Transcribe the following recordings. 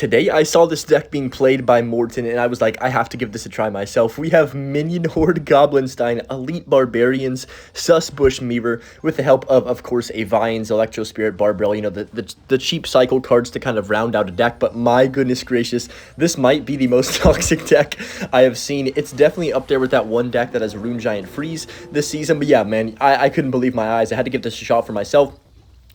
today I saw this deck being played by Morton, and I was like, I have to give this a try myself. We have Minion Horde, Goblinstein, Elite Barbarians, Sus Bush Meaver, with the help of course, a Vines, Electro Spirit, Barbell, you know, the cheap cycle cards to kind of round out a deck. But my goodness gracious, this might be the most toxic deck I have seen. It's definitely up there with that one deck that has Rune Giant Freeze this season. But yeah, man, I couldn't believe my eyes. I had to give this a shot for myself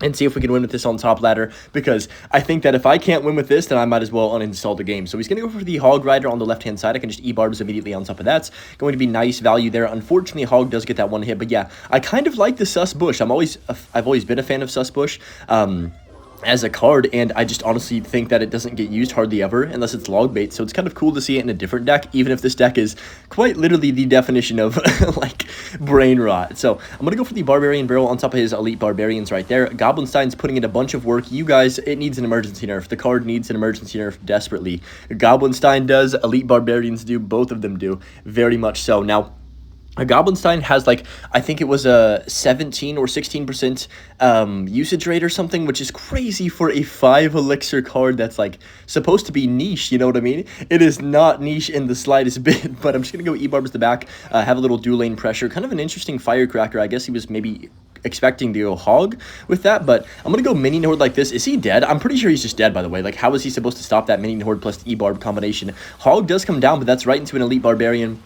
and see if we can win with this on top ladder, because I think that if I can't win with this, then I might as well uninstall the game. So he's going to go for the Hog Rider on the left-hand side. I can just E-Barbs immediately on top of that. Going to be nice value there. Unfortunately, Hog does get that one hit, but yeah, I kind of like the Sus Bush. I've always been a fan of Sus Bush. As a card, and I just honestly think that it doesn't get used hardly ever unless it's log bait, so it's kind of cool to see it in a different deck, even if this deck is quite literally the definition of like brain rot. So I'm gonna go for the Barbarian Barrel on top of his Elite Barbarians right there. Goblinstein's putting in a bunch of work. You guys, it needs an emergency nerf. The card needs an emergency nerf desperately. Goblinstein does, Elite Barbarians do, both of them do, very much so. Now, a Goblinstein has, like, I think it was a 17 or 16% usage rate or something, which is crazy for a 5 elixir card that's, like, supposed to be niche, you know what I mean? It is not niche in the slightest bit, but I'm just going to go E-Barbs the back, have a little dual lane pressure, kind of an interesting firecracker. I guess he was maybe expecting to go Hog with that, but I'm gonna go Minion Horde like this. Is he dead? I'm pretty sure he's just dead, by the way. Like, how is he supposed to stop that Minion Horde plus E-Barb combination? Hog does come down, but that's right into an Elite Barbarian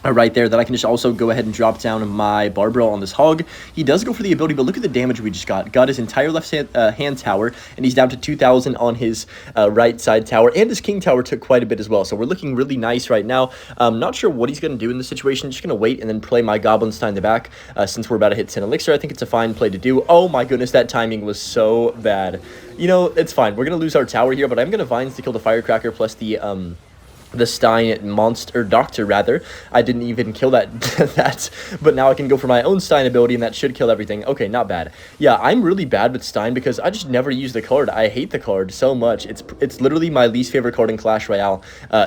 right there that I can just also go ahead and drop down my Barbell on this Hog. He does go for the ability, but look at the damage we just got. Got his entire left hand tower, and he's down to 2,000 on his right side tower, and his King tower took quite a bit as well. So we're looking really nice right now. Not sure what he's going to do in this situation. Just going to wait and then play my Goblinstein in the back. Since we're about to hit 10 elixir, I think it's a fine play to do. Oh my goodness, that timing was so bad. You know, it's fine. We're going to lose our tower here, but I'm going to Vines to kill the Firecracker plus the Stein monster doctor, rather. I didn't even kill that but now I can go for my own Stein ability, and that should kill everything. Okay, not bad. Yeah, I'm really bad with Stein because I just never use the card. I hate the card so much. It's literally my least favorite card in Clash Royale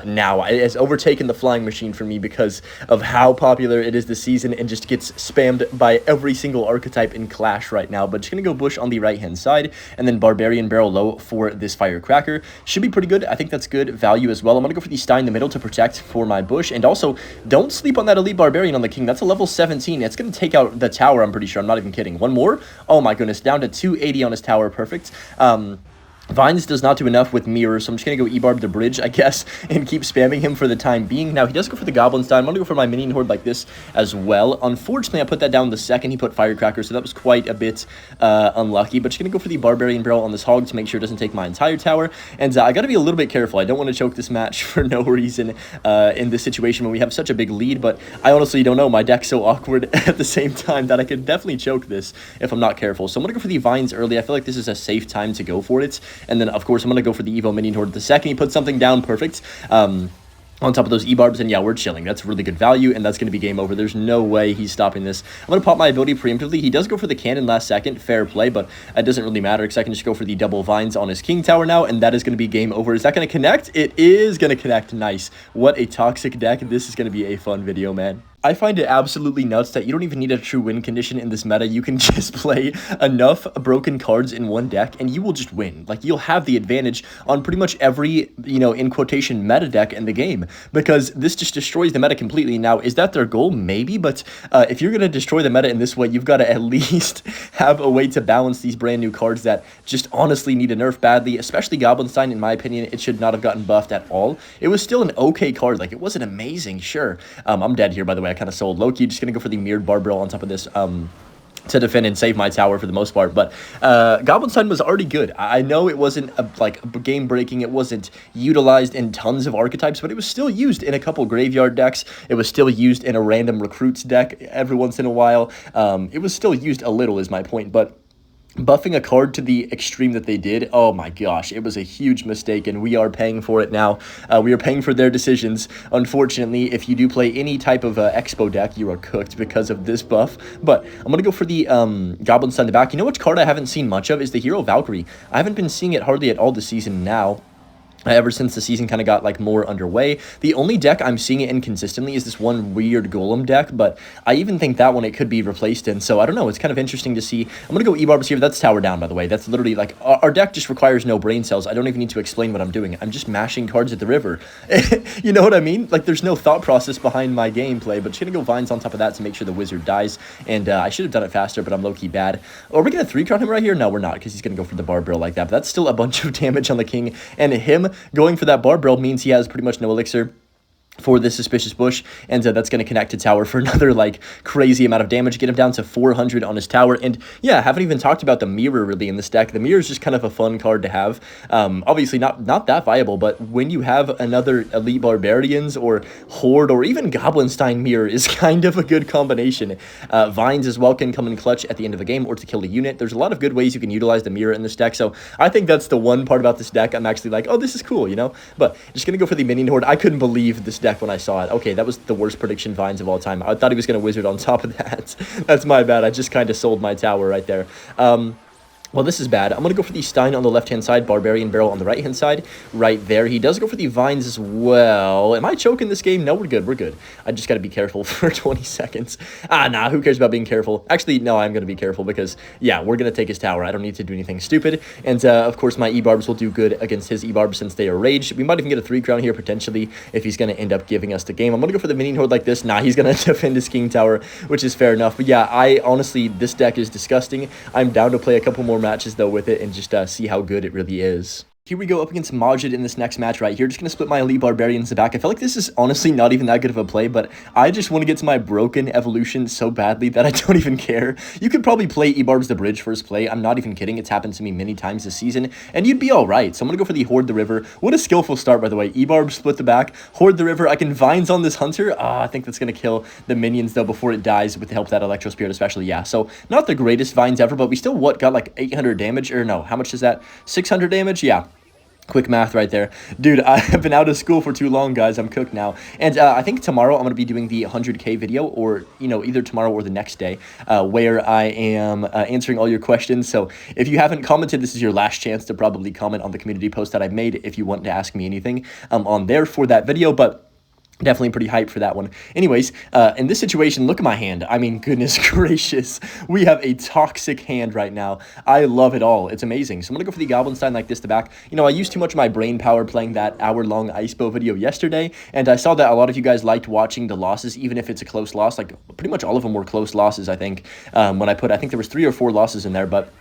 now. It has overtaken the Flying Machine for me because of how popular it is this season, and just gets spammed by every single archetype in Clash right now. But just gonna go Bush on the right hand side, and then Barbarian Barrel low for this Firecracker. Should be pretty good. I think that's good value as well. I'm gonna go for the Stein in the middle to protect for my Bush, and also don't sleep on that Elite Barbarian on the King. That's a level 17. It's going to take out the tower, I'm pretty sure. I'm not even kidding. One more. Oh my goodness, down to 280 on his tower. Perfect. Vines does not do enough with Mirror, so I'm just going to go E-Barb the bridge, I guess, and keep spamming him for the time being. Now, he does go for the Goblinstein. I'm going to go for my Minion Horde like this as well. Unfortunately, I put that down the second he put Firecracker, so that was quite a bit unlucky. But just going to go for the Barbarian Barrel on this Hog to make sure it doesn't take my entire tower. And I got to be a little bit careful. I don't want to choke this match for no reason in this situation when we have such a big lead, but I honestly don't know. My deck's so awkward at the same time that I could definitely choke this if I'm not careful. So I'm going to go for the Vines early. I feel like this is a safe time to go for it. And then, of course, I'm going to go for the Evo Minion Horde the second he puts something down. Perfect. On top of those E-Barbs, and yeah, we're chilling. That's really good value, and that's going to be game over. There's no way he's stopping this. I'm going to pop my ability preemptively. He does go for the cannon last second. Fair play, but it doesn't really matter because I can just go for the double Vines on his King tower now, and that is going to be game over. Is that going to connect? It is going to connect. Nice. What a toxic deck. This is going to be a fun video, man. I find it absolutely nuts that you don't even need a true win condition in this meta. You can just play enough broken cards in one deck and you will just win. Like, you'll have the advantage on pretty much every, you know, in quotation, meta deck in the game, because this just destroys the meta completely. Now, is that their goal? Maybe, but if you're going to destroy the meta in this way, you've got to at least have a way to balance these brand new cards that just honestly need a nerf badly, especially Goblinstein. In my opinion, it should not have gotten buffed at all. It was still an okay card. Like, it wasn't amazing, sure. I'm dead here, by the way. I kind of sold low-key. Just gonna go for the mirrored Barbell on top of this to defend and save my tower for the most part. But Goblinstein was already good. I know it wasn't like game breaking. It wasn't utilized in tons of archetypes, but it was still used in a couple graveyard decks. It was still used in a random recruits deck every once in a while. It was still used a little, is my point. But buffing a card to the extreme that they did, oh my gosh, it was a huge mistake, and we are paying for it now. We are paying for their decisions. Unfortunately, if you do play any type of Expo deck, you are cooked because of this buff. But I'm going to go for the Goblinstein in the back. You know which card I haven't seen much of is the Hero Valkyrie. I haven't been seeing it hardly at all this season now. ever since the season kind of got like more underway. The only deck I'm seeing it in consistently is this one weird golem deck, but I even think that one it could be replaced in. So I don't know. It's kind of interesting to see. I'm gonna go E-Barbs here. That's tower down, by the way. That's literally like our deck just requires no brain cells. I don't even need to explain what I'm doing. I'm just mashing cards at the river. You know what I mean? Like there's no thought process behind my gameplay, but just gonna go vines on top of that to make sure the wizard dies. And I should have done it faster, but I'm low-key bad. Are we gonna 3-crown him right here? No, we're not, because he's gonna go for the barbarrel like that. But that's still a bunch of damage on the king, and him going for that barbarrel means he has pretty much no elixir for this suspicious bush, and that's going to connect to tower for another like crazy amount of damage, get him down to 400 on his tower. And yeah, haven't even talked about the mirror really in this deck. The mirror is just kind of a fun card to have. Obviously not that viable, but when you have another elite barbarians or horde or even goblinstein mirror is kind of a good combination. Vines as well can come in clutch at the end of the game or to kill a unit. There's a lot of good ways you can utilize the mirror in this deck, so I think that's the one part about this deck I'm actually like, oh, this is cool, you know. But just gonna go for the minion horde. I couldn't believe this deck when I saw it. Okay, that was the worst prediction vines of all time. I thought he was going to wizard on top of that. That's my bad. I just kind of sold my tower right there. Well, this is bad. I'm going to go for the Stein on the left-hand side, Barbarian Barrel on the right-hand side, right there. He does go for the Vines as well. Am I choking this game? No, we're good. We're good. I just got to be careful for 20 seconds. Nah, who cares about being careful? Actually, no, I'm going to be careful because, yeah, we're going to take his tower. I don't need to do anything stupid. And, of course, my E-Barbs will do good against his E-Barbs since they are raged. We might even get a 3-crown here, potentially, if he's going to end up giving us the game. I'm going to go for the minion horde like this. Nah, he's going to defend his king tower, which is fair enough. But, yeah, honestly, this deck is disgusting. I'm down to play a couple more matches, though, with it and just see how good it really is. Here we go up against Majid in this next match right here. Just going to split my elite barbarians to back. I feel like this is honestly not even that good of a play, but I just want to get to my broken evolution so badly that I don't even care. You could probably play E-Barbs the bridge first play. I'm not even kidding. It's happened to me many times this season, and you'd be all right. So I'm going to go for the Horde the River. What a skillful start, by the way. E-Barbs split the back. Horde the River. I can Vines on this Hunter. I think that's going to kill the minions, though, before it dies with the help of that Electro Spirit, especially. Yeah, so not the greatest Vines ever, but we still, got like 800 damage? Or no, how much is that? 600 damage? Yeah. Quick math right there. Dude, I've been out of school for too long, guys. I'm cooked now. And I think tomorrow I'm going to be doing the 100K video, or, you know, either tomorrow or the next day, where I am answering all your questions. So if you haven't commented, this is your last chance to probably comment on the community post that I've made if you want to ask me anything on there for that video. But definitely pretty hyped for that one. Anyways, in this situation, look at my hand. I mean, goodness gracious. We have a toxic hand right now. I love it all. It's amazing. So I'm going to go for the Goblinstein like this to back. You know, I used too much of my brain power playing that hour-long Icepo video yesterday, and I saw that a lot of you guys liked watching the losses, even if it's a close loss. Like, pretty much all of them were close losses, I think, when I think there was 3 or 4 losses in there, but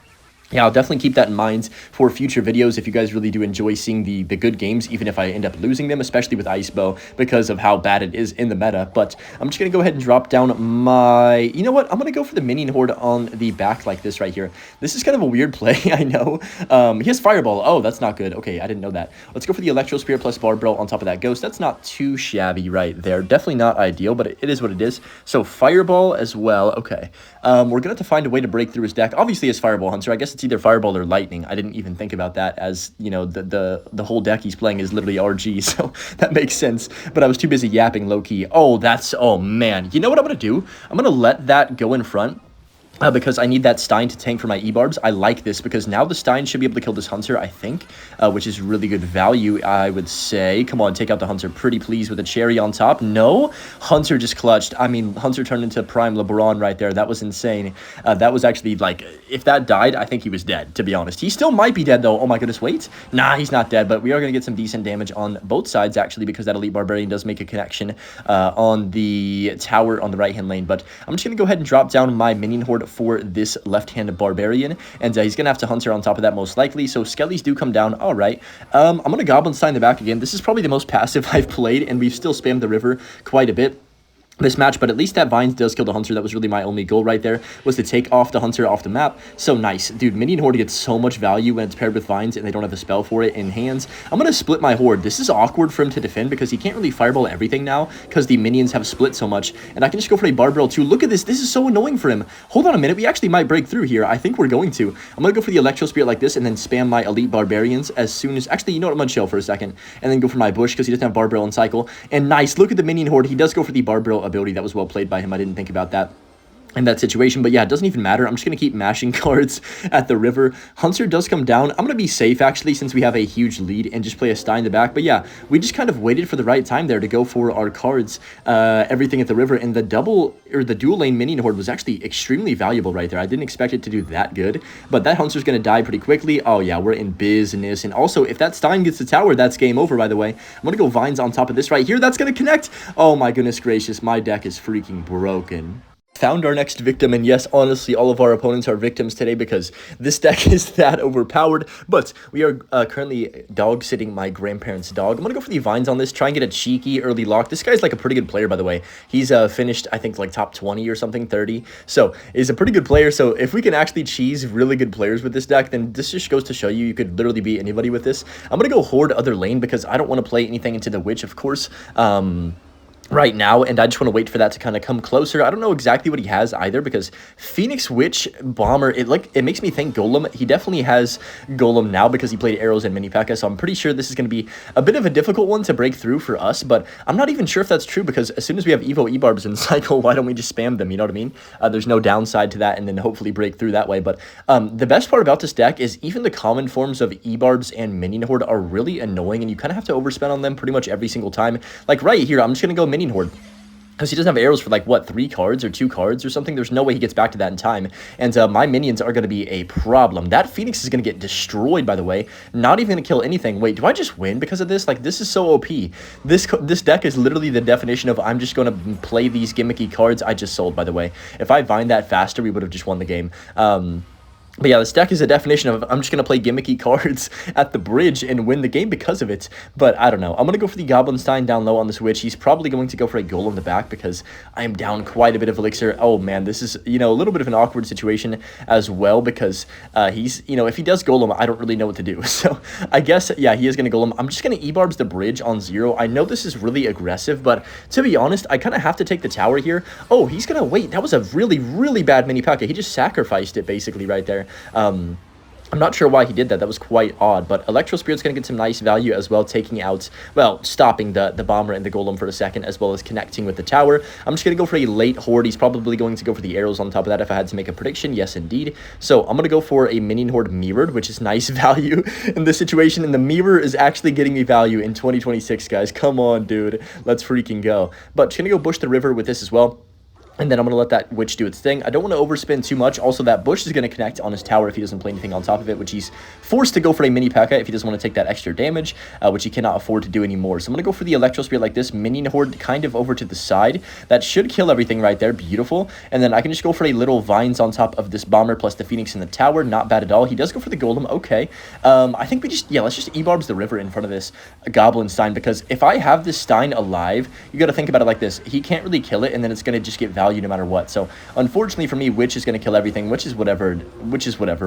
yeah, I'll definitely keep that in mind for future videos if you guys really do enjoy seeing the good games, even if I end up losing them, especially with Icebow, because of how bad it is in the meta. But I'm just going to go ahead and drop down my... You know what? I'm going to go for the Minion Horde on the back like this right here. This is kind of a weird play, I know. He has Fireball. Oh, that's not good. Okay, I didn't know that. Let's go for the Electro Spear plus Barbell on top of that Ghost. That's not too shabby right there. Definitely not ideal, but it is what it is. So Fireball as well. Okay. We're going to have to find a way to break through his deck. Obviously, his Fireball Hunter. I guess it's either Fireball or Lightning. I didn't even think about that, as, you know, the whole deck he's playing is literally RG, so that makes sense. But I was too busy yapping low-key. Oh, man. You know what I'm going to do? I'm going to let that go in front. Because I need that Stein to tank for my E-Barbs. I like this because now the Stein should be able to kill this Hunter, I think, which is really good value, I would say. Come on, take out the Hunter. Pretty pleased with a cherry on top. No, Hunter just clutched. I mean, Hunter turned into Prime LeBron right there. That was insane. That was actually, like, if that died, I think he was dead, to be honest. He still might be dead, though. Oh, my goodness, wait. Nah, he's not dead, but we are going to get some decent damage on both sides, actually, because that Elite Barbarian does make a connection on the tower on the right-hand lane. But I'm just going to go ahead and drop down my Minion Horde for this left-handed Barbarian, and he's gonna have to Hunter on top of that most likely, so Skellies do come down. All right, I'm gonna Goblinstein the back again. This is probably the most passive I've played, and we've still spammed the river quite a bit this match, but at least that Vines does kill the Hunter. That was really my only goal right there, was to take off the Hunter off the map. So nice. Dude, Minion Horde gets so much value when it's paired with Vines and they don't have a spell for it in hands. I'm going to split my Horde. This is awkward for him to defend because he can't really Fireball everything now because the minions have split so much, and I can just go for a Barbell too. Look at this. This is so annoying for him. Hold on a minute. We actually might break through here. I think we're going to. I'm going to go for the Electro Spirit like this and then spam my Elite Barbarians as soon as... Actually, you know what? I'm going to chill for a second and then go for my Bush because he doesn't have Barbell and Cycle. And nice. Look at the Minion Horde. He does go for the Barbell ability. That was well played by him. I didn't think about that. in that situation. But yeah, it doesn't even matter. I'm just going to keep mashing cards at the river. Hunter does come down. I'm going to be safe, actually, since we have a huge lead, and just play a Stein in the back. But yeah, we just kind of waited for the right time there to go for our cards, everything at the river. And the dual lane minion horde was actually extremely valuable right there. I didn't expect it to do that good, but that Hunter's going to die pretty quickly. Oh yeah, we're in business. And also, if that Stein gets the tower, that's game over, by the way. I'm going to go Vines on top of this right here. That's going to connect. Oh my goodness gracious, my deck is freaking broken. Found our next victim, and yes, honestly, all of our opponents are victims today because this deck is that overpowered. But we are currently dog sitting my grandparents' dog. I'm gonna go for the Vines on this, try and get a cheeky early lock. This guy's like a pretty good player, by the way. He's finished, I think, like top 20 or something, 30. So he's a pretty good player. So if we can actually cheese really good players with this deck, then this just goes to show you could literally beat anybody with this. I'm gonna go Horde other lane because I don't want to play anything into the Witch, of course. Right now, and I just want to wait for that to kind of come closer. I don't know exactly what he has either, because Phoenix Witch Bomber, it makes me think Golem. He definitely has Golem now because he played Arrows and Mini P.E.K.K.A, so I'm pretty sure this is going to be a bit of a difficult one to break through for us, but I'm not even sure if that's true, because as soon as we have Evo E-Barbs in cycle, why don't we just spam them, you know what I mean? There's no downside to that, and then hopefully break through that way. But the best part about this deck is even the common forms of E-Barbs and Minion Horde are really annoying, and you kind of have to overspend on them pretty much every single time. Like right here, I'm just going to go Minion Horde, because he doesn't have arrows for like, what, 3 cards or 2 cards or something. There's no way he gets back to that in time. And my minions are going to be a problem. That Phoenix is going to get destroyed, by the way. Not even going to kill anything. Wait, do I just win because of this? Like, this is so OP. This deck is literally the definition of I'm just going to play these gimmicky cards I just sold, by the way. If I Vine that faster, we would have just won the game. But yeah, this deck is a definition of I'm just going to play gimmicky cards at the bridge and win the game because of it. But I don't know. I'm going to go for the Goblin Stein down low on the Switch. He's probably going to go for a Golem in the back because I am down quite a bit of Elixir. Oh man, this is, you know, a little bit of an awkward situation as well because he's, you know, if he does Golem, I don't really know what to do. So I guess, yeah, he is going to Golem. I'm just going to E-Barbs the bridge on 0. I know this is really aggressive, but to be honest, I kind of have to take the tower here. Oh, he's going to wait. That was a really, really bad mini P.E.K.K.A. He just sacrificed it basically right there. I'm not sure why he did that. That was quite odd, but Electro Spirit's going to get some nice value as well, taking out, well, stopping the Bomber and the Golem for a second, as well as connecting with the tower. I'm just going to go for a late Horde. He's probably going to go for the arrows on top of that if I had to make a prediction. Yes, indeed. So I'm going to go for a Minion Horde Mirrored, which is nice value in this situation, and the Mirror is actually getting me value in 2026, guys. Come on, dude. Let's freaking go. But just going to go Bush the River with this as well. And then I'm going to let that Witch do its thing. I don't want to overspin too much. Also, that Bush is going to connect on his tower if he doesn't play anything on top of it, which he's forced to go for a mini P.E.K.K.A if he doesn't want to take that extra damage, which he cannot afford to do anymore. So I'm going to go for the Electro Spirit like this, Minion Horde kind of over to the side. That should kill everything right there. Beautiful. And then I can just go for a little Vines on top of this Bomber plus the Phoenix in the tower. Not bad at all. He does go for the Golem. Okay. I think we just, yeah, let's just E-Barbs the river in front of this Goblin Stein, because if I have this Stein alive, you got to think about it like this. He can't really kill it, and then it's going to just get value no matter what. So unfortunately for me, Witch is going to kill everything, which is whatever.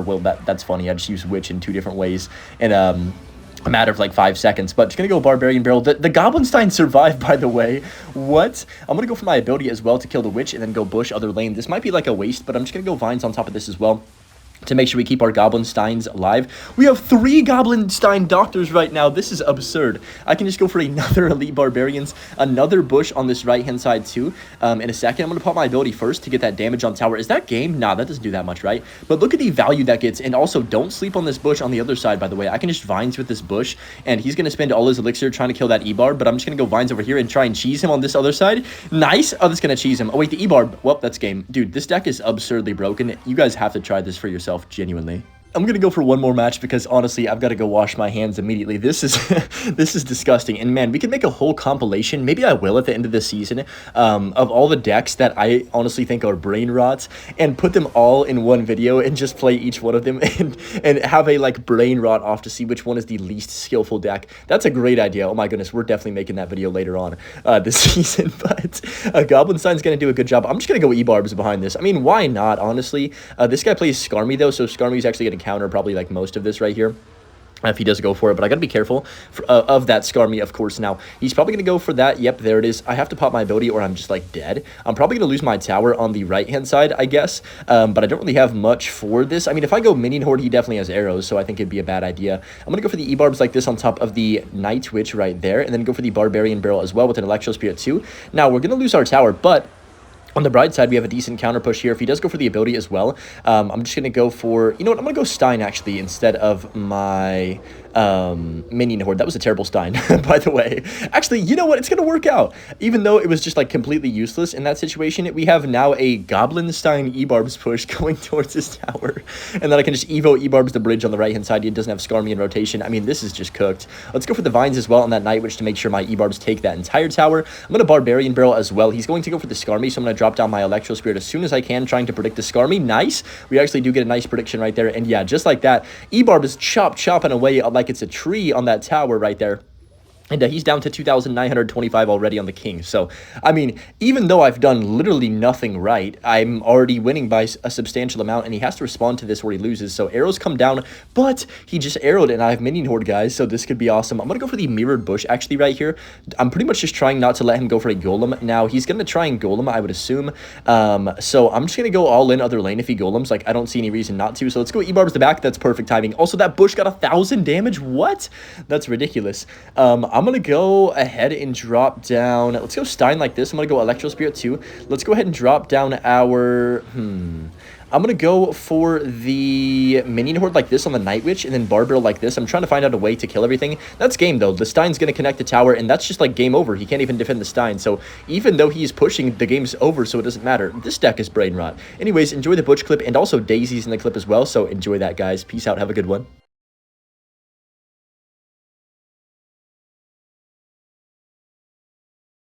Well, that's funny. I just used Witch in 2 different ways in a matter of like 5 seconds. But just going to go Barbarian Barrel. The Goblin Stein survived, by the way. What? I'm going to go for my ability as well to kill the Witch and then go Bush other lane. This might be like a waste, but I'm just going to go Vines on top of this as well to make sure we keep our Goblin Steins alive. We have 3 Goblin Stein Doctors right now. This is absurd. I can just go for another Elite Barbarians, another Bush on this right-hand side too. In a second, I'm going to pop my ability first to get that damage on tower. Is that game? Nah, that doesn't do that much, right? But look at the value that gets. And also, don't sleep on this Bush on the other side, by the way. I can just Vines with this Bush, and he's going to spend all his Elixir trying to kill that E-Barb, but I'm just going to go Vines over here and try and cheese him on this other side. Nice. Oh, that's going to cheese him. Oh, wait, the E-Barb. Well, that's game. Dude, this deck is absurdly broken. You guys have to try this for yourself, genuinely. I'm going to go for one more match because, honestly, I've got to go wash my hands immediately. This is this is disgusting. And, man, we can make a whole compilation. Maybe I will at the end of the season of all the decks that I honestly think are brain rots and put them all in one video and just play each one of them and have a, like, brain rot off to see which one is the least skillful deck. That's a great idea. Oh, my goodness. We're definitely making that video later on this season. But Goblin Stein's going to do a good job. I'm just going to go E-Barbs behind this. I mean, why not, honestly? This guy plays Skarmy, though, so Skarmy's actually going to counter probably like most of this right here if he does go for it, but I gotta be careful of that Skarmy, of course. Now he's probably gonna go for that. Yep, there it is. I have to pop my ability or I'm just like dead. I'm probably gonna lose my tower on the right hand side, I guess, but I don't really have much for this. I mean, if I go Minion Horde, he definitely has arrows, so I think it'd be a bad idea. I'm gonna go for the E-Barbs like this on top of the Night Witch right there, and then go for the Barbarian Barrel as well with an Electro Spirit too. Now we're gonna lose our tower, but On the Bride side, we have a decent counter push here. If he does go for the ability as well, I'm just going to go for... You know what? I'm going to go Stein, actually, instead of my minion horde. That was a terrible Stein, by the way. Actually, you know what? It's going to work out. Even though it was just, like, completely useless in that situation, we have now a Goblin Stein E-Barbs push going towards his tower. And then I can just Evo E-Barbs the bridge on the right-hand side. He doesn't have Skarmy in rotation. I mean, this is just cooked. Let's go for the Vines as well on that Night Witch to make sure my E-Barbs take that entire tower. I'm going to Barbarian Barrel as well. He's going to go for the Skarmy, so I'm going to drop down my Electro Spirit as soon as I can, trying to predict the Skarmy. Nice. We actually do get a nice prediction right there. And yeah, just like that, E-Barb is chopping away like it's a tree on that tower right there. And he's down to 2,925 already on the king. So, I mean, even though I've done literally nothing right, I'm already winning by a substantial amount, and he has to respond to this where he loses. So, arrows come down, but he just arrowed, and I have minion horde, guys, so this could be awesome. I'm going to go for the mirrored bush, actually, right here. I'm pretty much just trying not to let him go for a golem. Now, he's going to try and golem, I would assume. So, I'm just going to go all in other lane if he golems. Like, I don't see any reason not to. So, let's go E-Barbs the back. That's perfect timing. Also, that bush got 1,000 damage. What? That's ridiculous. I'm going to go ahead and drop down. Let's go Stein like this. I'm going to go Electro Spirit too. Let's go ahead and drop down our... I'm going to go for the Minion Horde like this on the Night Witch, and then Barbarrel like this. I'm trying to find out a way to kill everything. That's game, though. The Stein's going to connect the tower, and that's just like game over. He can't even defend the Stein. So even though he's pushing, the game's over, so it doesn't matter. This deck is brain rot. Anyways, enjoy the Butch clip, and also Daisy's in the clip as well. So enjoy that, guys. Peace out. Have a good one.